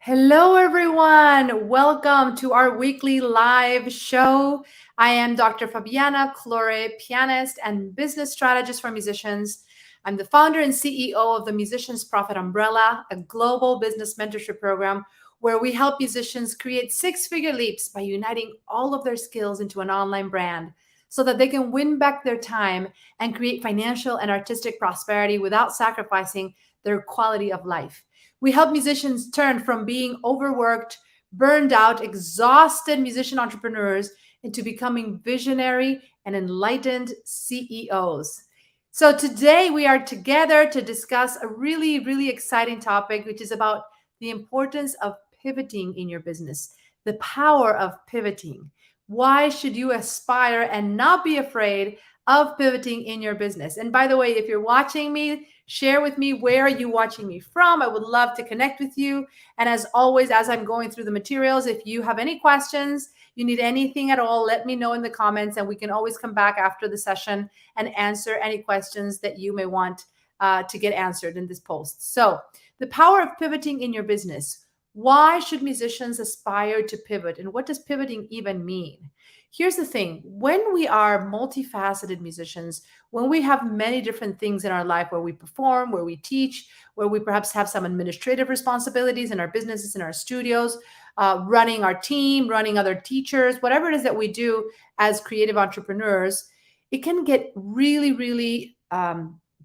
Hello, everyone. Welcome to our weekly live show. I am Dr. Fabiana Claure, pianist and business strategist for musicians. I'm the founder and CEO of the Musicians Profit Umbrella, a global business mentorship program where we help musicians create six-figure leaps by uniting all of their skills into an online brand so that they can win back their time and create financial and artistic prosperity without sacrificing their quality of life. We help musicians turn from being overworked, burned out, exhausted musician entrepreneurs into becoming visionary and enlightened CEOs. So today we are together to discuss a really exciting topic, which is about the importance of pivoting in your business, the power of pivoting. Why should you aspire and not be afraid of pivoting in your business? And by the way, if you're watching me, share with me where are you watching me from. I would love to connect with you. And as always, as I'm going through the materials, if you have any questions, you need anything at all, let me know in the comments, and we can always come back after the session and answer any questions that you may want to get answered in this post. So the power of pivoting in your business. Why should musicians aspire to pivot? And what does pivoting even mean? Here's the thing. When we are multifaceted musicians, when we have many different things in our life where we perform, where we teach, where we perhaps have some administrative responsibilities in our businesses, in our studios, running our team, running other teachers, whatever it is that we do as creative entrepreneurs, it can get really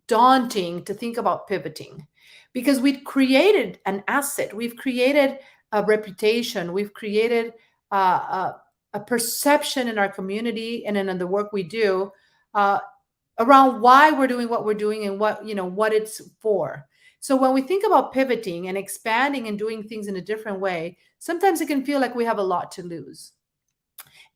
daunting to think about pivoting because we've created an asset, we've created a reputation, we've created a perception in our community and in the work we do around why we're doing what we're doing and what it's for. So when we think about pivoting and expanding and doing things in a different way, sometimes it can feel like we have a lot to lose.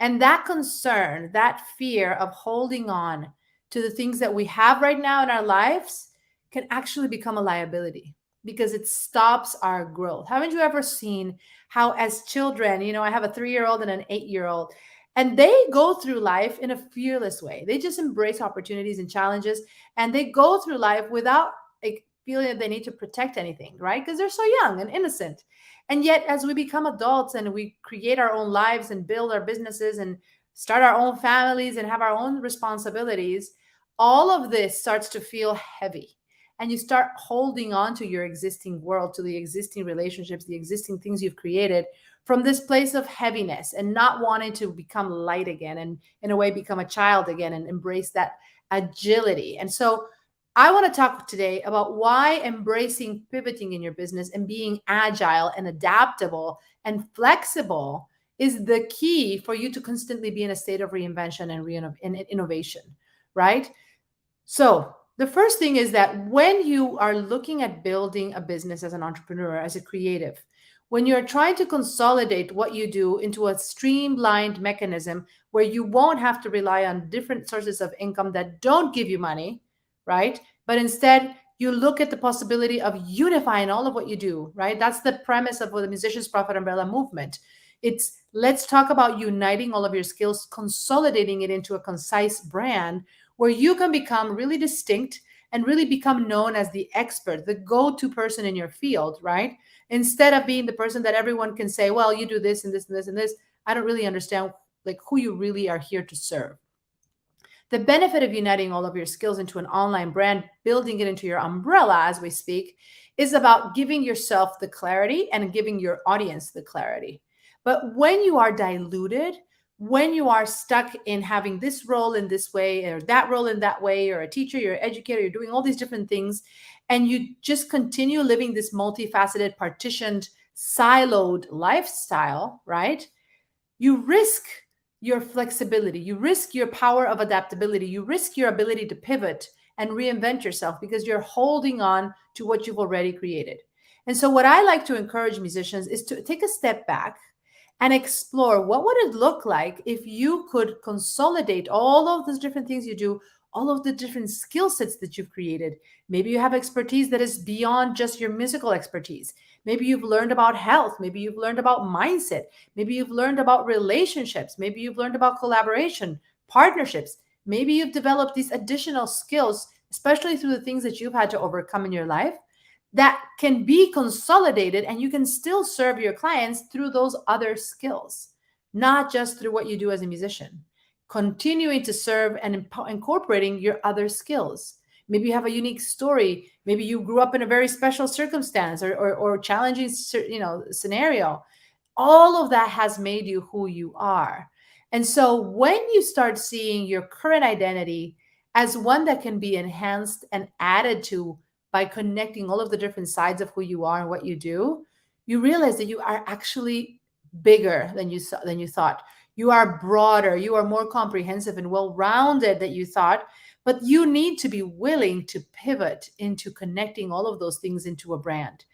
And that concern, that fear of holding on to the things that we have right now in our lives can actually become a liability because it stops our growth. Haven't you ever seen how, as children, I have a 3-year-old and an 8-year-old, and they go through life in a fearless way. They just embrace opportunities and challenges, and they go through life without feeling that they need to protect anything, right? Because they're so young and innocent. And yet, as we become adults and we create our own lives and build our businesses and start our own families and have our own responsibilities, all of this starts to feel heavy. And you start holding on to your existing world, to the existing relationships, the existing things you've created from this place of heaviness and not wanting to become light again and, in a way, become a child again and embrace that agility. And so I want to talk today about why embracing pivoting in your business and being agile and adaptable and flexible is the key for you to constantly be in a state of reinvention and innovation, right? So the first thing is that when you are looking at building a business as an entrepreneur, as a creative, when you're trying to consolidate what you do into a streamlined mechanism where you won't have to rely on different sources of income that don't give you money, right? But instead, you look at the possibility of unifying all of what you do, right? That's the premise of the Musicians Profit Umbrella movement. It's let's talk about uniting all of your skills, consolidating it into a concise brand where you can become really distinct and really become known as the expert, the go-to person in your field, right? Instead of being the person that everyone can say, well, you do this and this and this and this. I don't really understand who you really are here to serve. The benefit of uniting all of your skills into an online brand, building it into your umbrella as we speak, is about giving yourself the clarity and giving your audience the clarity. But when you are diluted, when you are stuck in having this role in this way or that role in that way, you're a teacher, you're an educator, you're doing all these different things, and you just continue living this multifaceted, partitioned, siloed lifestyle, right? You risk your flexibility, you risk your power of adaptability, you risk your ability to pivot and reinvent yourself because you're holding on to what you've already created. And so what I like to encourage musicians is to take a step back and explore what would it look like if you could consolidate all of those different things you do, all of the different skill sets that you've created. Maybe you have expertise that is beyond just your musical expertise. Maybe you've learned about health. Maybe you've learned about mindset. Maybe you've learned about relationships. Maybe you've learned about collaboration, partnerships. Maybe you've developed these additional skills, especially through the things that you've had to overcome in your life, that can be consolidated, and you can still serve your clients through those other skills, not just through what you do as a musician. Continuing to serve and incorporating your other skills. Maybe you have a unique story. Maybe you grew up in a very special circumstance or challenging, scenario. All of that has made you who you are. And so when you start seeing your current identity as one that can be enhanced and added to by connecting all of the different sides of who you are and what you do, you realize that you are actually bigger than you thought. You are broader, you are more comprehensive and well-rounded than you thought, but you need to be willing to pivot into connecting all of those things into a brand.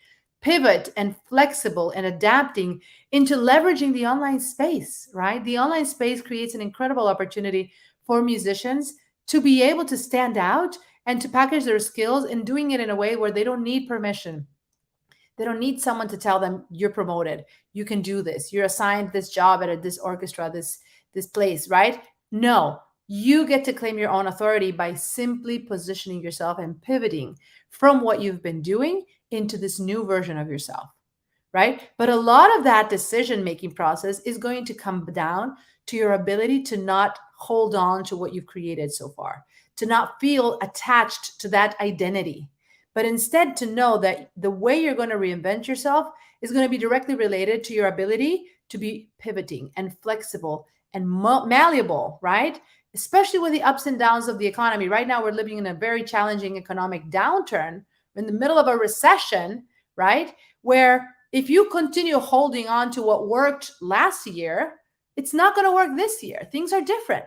Pivot and flexible and adapting into leveraging the online space, right? The online space creates an incredible opportunity for musicians to be able to stand out and to package their skills and doing it in a way where they don't need permission. They don't need someone to tell them you're promoted. You can do this. You're assigned this job at this orchestra, this place, right? No, you get to claim your own authority by simply positioning yourself and pivoting from what you've been doing into this new version of yourself, right? But a lot of that decision making process is going to come down to your ability to not hold on to what you've created so far, to not feel attached to that identity, but instead to know that the way you're going to reinvent yourself is going to be directly related to your ability to be pivoting and flexible and malleable, right? Especially with the ups and downs of the economy. Right now, we're living in a very challenging economic downturn in the middle of a recession, right? Where if you continue holding on to what worked last year, it's not going to work this year. Things are different,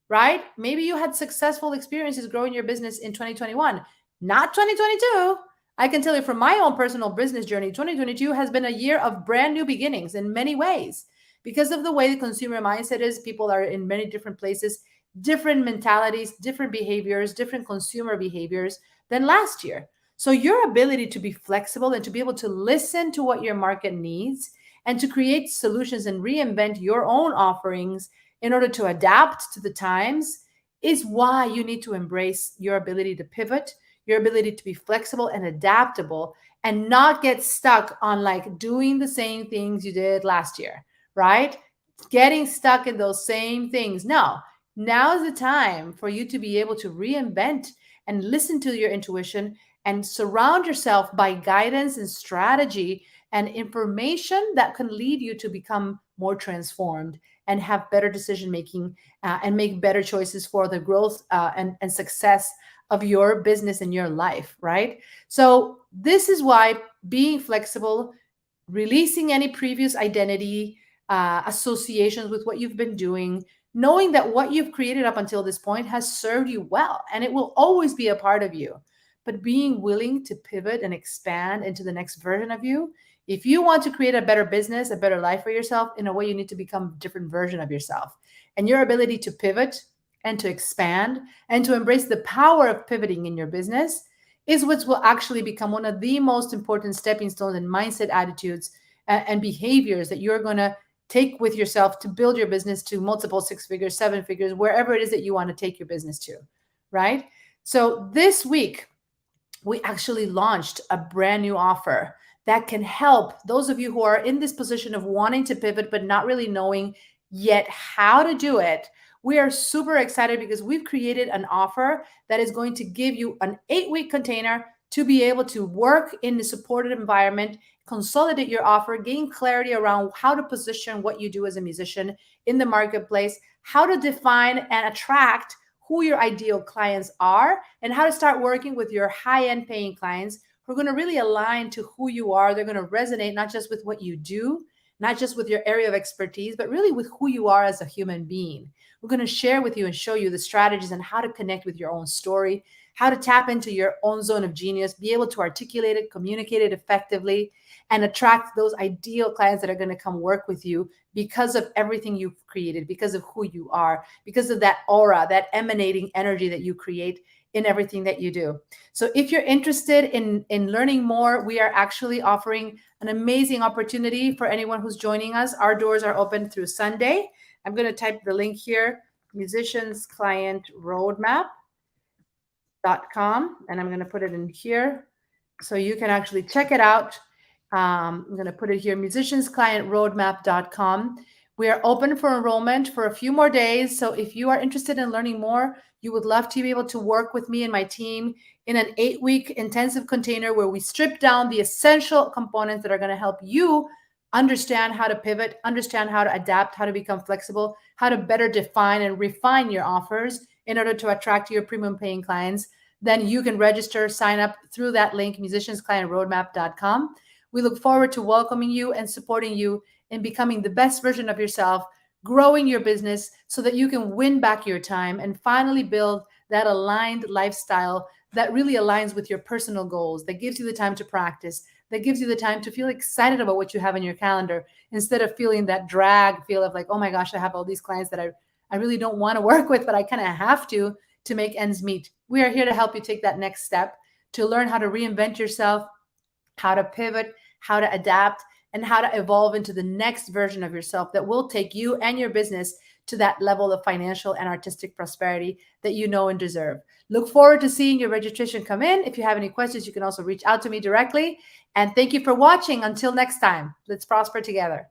right? Maybe you had successful experiences growing your business in 2021, not 2022. I can tell you from my own personal business journey, 2022 has been a year of brand new beginnings in many ways because of the way the consumer mindset is. People are in many different places, different mentalities, different behaviors, different consumer behaviors than last year. So your ability to be flexible and to be able to listen to what your market needs and to create solutions and reinvent your own offerings in order to adapt to the times is why you need to embrace your ability to pivot, your ability to be flexible and adaptable and not get stuck on like doing the same things you did last year, right? Getting stuck in those same things. No, now is the time for you to be able to reinvent and listen to your intuition and surround yourself by guidance and strategy and information that can lead you to become more transformed and have better decision making and make better choices for the growth and success of your business and your life, right? So this is why being flexible, releasing any previous identity associations with what you've been doing, knowing that what you've created up until this point has served you well and it will always be a part of you, but being willing to pivot and expand into the next version of you. If you want to create a better business, a better life for yourself, in a way, you need to become a different version of yourself. And your ability to pivot and to expand and to embrace the power of pivoting in your business is what will actually become one of the most important stepping stones and mindset attitudes and behaviors that you're going to take with yourself to build your business to multiple 6 figures, 7 figures, wherever it is that you want to take your business to, right? So this week, we actually launched a brand new offer that can help those of you who are in this position of wanting to pivot, but not really knowing yet how to do it. We are super excited because we've created an offer that is going to give you an 8-week container to be able to work in the supported environment, consolidate your offer, gain clarity around how to position what you do as a musician in the marketplace, how to define and attract who your ideal clients are, and how to start working with your high-end paying clients who are going to really align to who you are. They're going to resonate not just with what you do, not just with your area of expertise, but really with who you are as a human being. We're going to share with you and show you the strategies on how to connect with your own story, how to tap into your own zone of genius, be able to articulate it, communicate it effectively, and attract those ideal clients that are going to come work with you because of everything you've created, because of who you are, because of that aura, that emanating energy that you create in everything that you do. So if you're interested in learning more, we are actually offering an amazing opportunity for anyone who's joining us. Our doors are open through Sunday. I'm going to type the link here, musiciansclientroadmap.com, and I'm going to put it in here. So you can actually check it out. I'm going to put it here, musiciansclientroadmap.com. We are open for enrollment for a few more days. So if you are interested in learning more, you would love to be able to work with me and my team in an 8-week intensive container where we strip down the essential components that are going to help you understand how to pivot, understand how to adapt, how to become flexible, how to better define and refine your offers in order to attract your premium paying clients. Then you can register, sign up through that link, musiciansclientroadmap.com. We look forward to welcoming you and supporting you in becoming the best version of yourself, growing your business so that you can win back your time and finally build that aligned lifestyle that really aligns with your personal goals, that gives you the time to practice, that gives you the time to feel excited about what you have in your calendar instead of feeling that drag feel of like, oh my gosh, I have all these clients that I really don't want to work with, but I kind of have to make ends meet. We are here to help you take that next step, to learn how to reinvent yourself, how to pivot, how to adapt, and how to evolve into the next version of yourself that will take you and your business to that level of financial and artistic prosperity that you know and deserve. Look forward to seeing your registration come in. If you have any questions, you can also reach out to me directly. And thank you for watching. Until next time, let's prosper together.